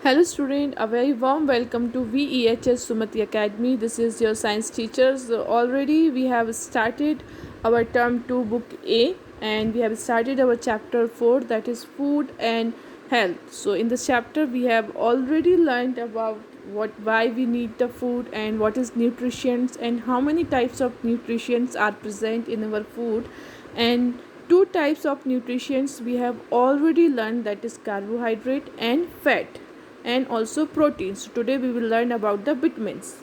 Hello student, a very warm welcome to VEHS Sumati Academy. This is your science teachers. Already we have started our term 2 book A and we have started our chapter 4, that is food and health. So in this chapter we have already learned about why we need the food and what is nutrition and how many types of nutrients are present in our food, and two types of nutrients we have already learned, that is carbohydrate and fat, and also proteins. So today we will learn about the vitamins.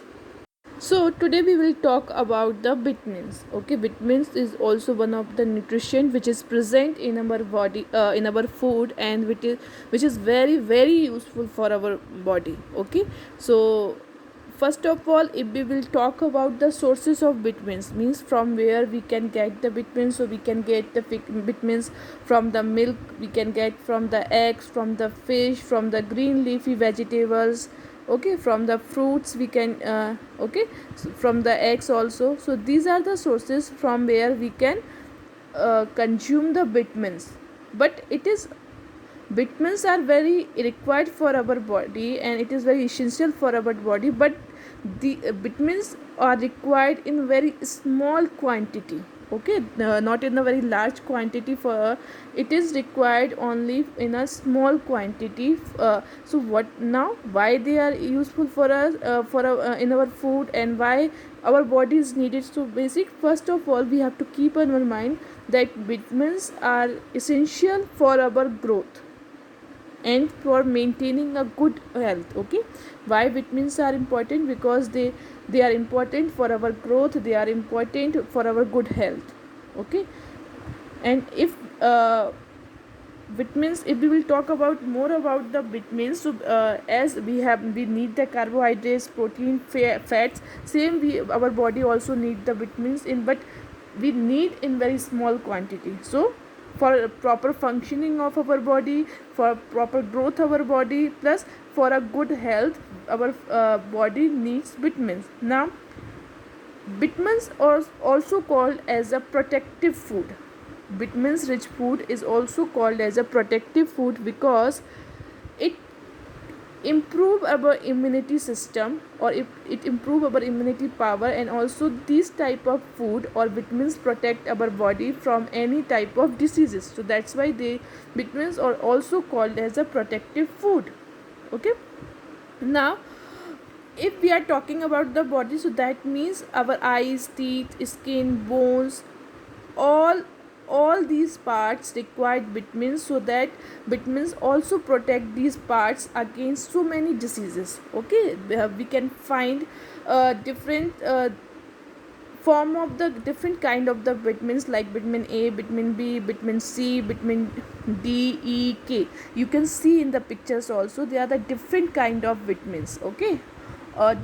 So today we will talk about the vitamins. Okay, vitamins is also one of the nutrition which is present in our body, in our food, and which is very useful for our body. Okay, so first of all, if we will talk about the sources of vitamins, means from where we can get the vitamins. So we can get the vitamins from the milk, we can get from the eggs, from the fish, from the green leafy vegetables, okay, from the fruits we can okay, so from the eggs also. So these are the sources from where we can consume the vitamins. But it is vitamins are very required for our body and it is very essential for our body, but the vitamins are required in very small quantity. Okay, not in a very large quantity. For it is required only in a small quantity. So what now, why they are useful for us, in our food, and why our body is needed? So basic, first of all, we have to keep in our mind that vitamins are essential for our growth and for maintaining a good health. Okay, why vitamins are important? Because they are important for our growth, they are important for our good health. Okay, and if vitamins, if we will talk about more about the vitamins, so as we need the carbohydrates, protein, fats, same we, our body also need the vitamins in, but we need in very small quantity. So for proper functioning of our body, for proper growth of our body, plus for a good health, our body needs vitamins. Now vitamins are also called as a protective food. Vitamins rich food is also called as a protective food because it improve our immunity system, or it improve our immunity power, and also these type of food or vitamins protect our body from any type of diseases. So that's why they vitamins are also called as a protective food. Okay, now if we are talking about the body, so that means our eyes, teeth, skin, bones, all all these parts require vitamins, so that vitamins also protect these parts against so many diseases. Okay, we can find different form of the different kind of the vitamins, like vitamin A, vitamin B, vitamin C, vitamin D, E, K. You can see in the pictures also, they are the different kind of vitamins. Okay,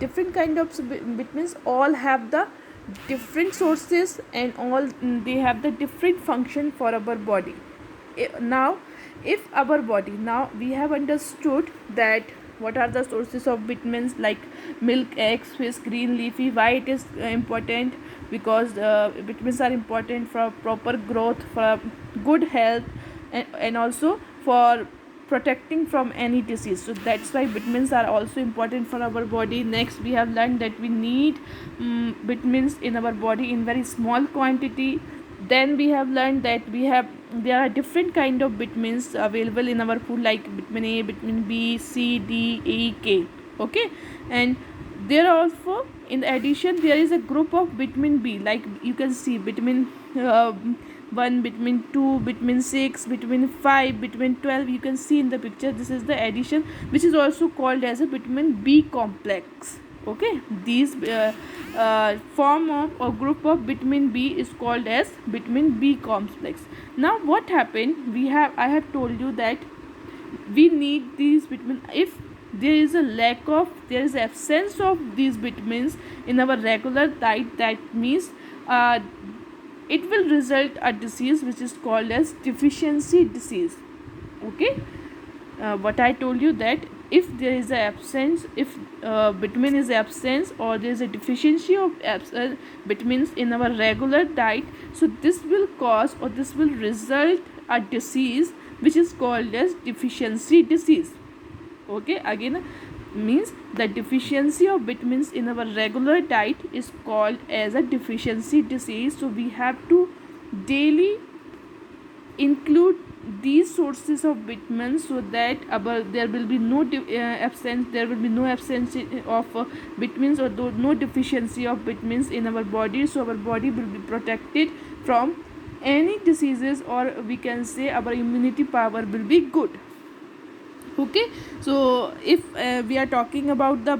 different kind of vitamins all have the different sources, and all they have the different function for our body. Now if our body, now we have understood that what are the sources of vitamins, like milk, eggs, fish, green leafy. Why it is important? Because vitamins are important for proper growth, for good health, and also for protecting from any disease. So that's why vitamins are also important for our body. Next, we have learned that we need vitamins in our body in very small quantity. Then we have learned that there are different kind of vitamins available in our food, like vitamin A, vitamin B, C, D, E, K. Okay, and there are also, in addition, there is a group of vitamin B, like you can see vitamin 1, vitamin 2, vitamin 6, vitamin 5, vitamin 12. You can see in the picture, this is the addition, which is also called as a vitamin B complex. Okay, these form of or group of vitamin B is called as vitamin B complex. Now what happened, I have told you that we need these vitamins. If there is a lack of, there is absence of these vitamins in our regular diet, that means it will result a disease which is called as deficiency disease. Okay, what I told you, that if there is a absence, if vitamin is absence, or there is a deficiency of vitamins in our regular diet, so this will cause, or this will result a disease which is called as deficiency disease. Okay, again, means the deficiency of vitamins in our regular diet is called as a deficiency disease. So we have to daily include these sources of vitamins, so that there will be no absence, there will be no absence of vitamins, or no deficiency of vitamins in our body. So our body will be protected from any diseases, or we can say our immunity power will be good. Okay, so if we are talking about the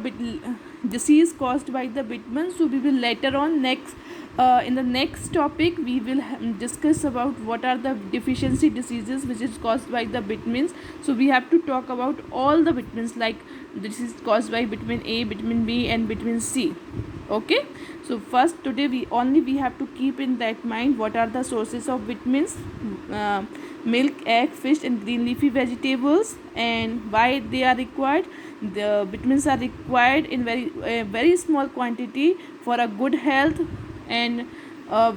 disease caused by the vitamins, so we will later on next in the next topic we will discuss about what are the deficiency diseases which is caused by the vitamins. So we have to talk about all the vitamins, like this is caused by vitamin A, vitamin B and vitamin C. Okay, so first today we have to keep in that mind what are the sources of vitamins, uh, milk, egg, fish and green leafy vegetables, and why they are required. The vitamins are required in very small quantity for a good health, and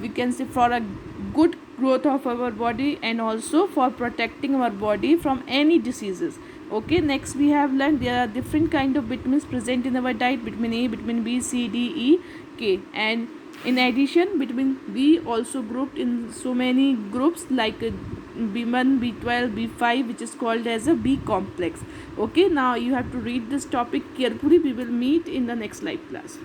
we can say for a good growth of our body, and also for protecting our body from any diseases. Okay, next we have learned there are different kind of vitamins present in our diet: vitamin A, vitamin B, C, D, E, K, and in addition vitamin B also grouped in so many groups like B1, B12, B5, which is called as a B complex. Okay, now you have to read this topic carefully. We will meet in the next live class.